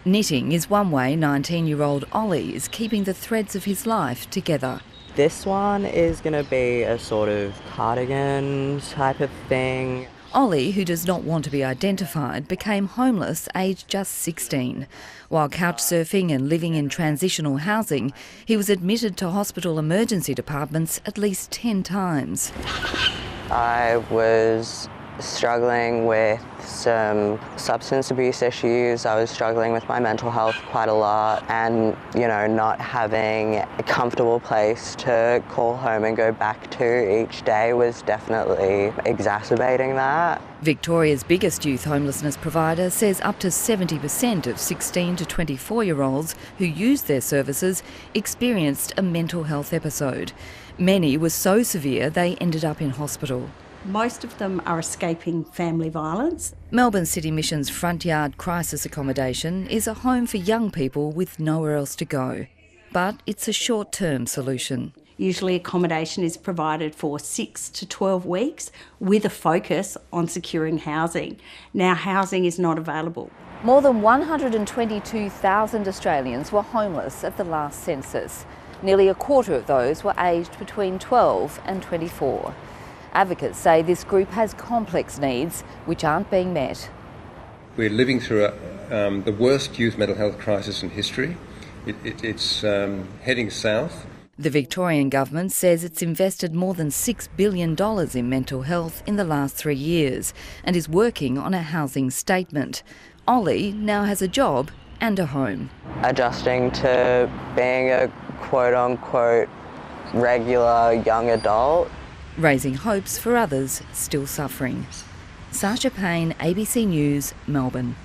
Knitting is one way 19-year-old Ollie is keeping the threads of his life together. This one is going to be a sort of cardigan type of thing. Ollie, who does not want to be identified, became homeless aged just 16. While couch surfing and living in transitional housing, he was admitted to hospital emergency departments at least 10 times. I was struggling with some substance abuse issues. I was struggling with my mental health quite a lot, and not having a comfortable place to call home and go back to each day was definitely exacerbating that. Victoria's biggest youth homelessness provider says up to 70% of 16 to 24-year-olds who use their services experienced a mental health episode. Many were so severe they ended up in hospital. Most of them are escaping family violence. Melbourne City Mission's front yard crisis accommodation is a home for young people with nowhere else to go. But it's a short-term solution. Usually accommodation is provided for 6 to 12 weeks with a focus on securing housing. Now housing is not available. More than 122,000 Australians were homeless at the last census. Nearly a quarter of those were aged between 12 and 24. Advocates say this group has complex needs which aren't being met. We're living through the worst youth mental health crisis in history. It's heading south. The Victorian government says it's invested more than $6 billion in mental health in the last 3 years and is working on a housing statement. Ollie now has a job and a home. Adjusting to being a quote-unquote regular young adult. Raising hopes for others still suffering. Sasha Payne, ABC News, Melbourne.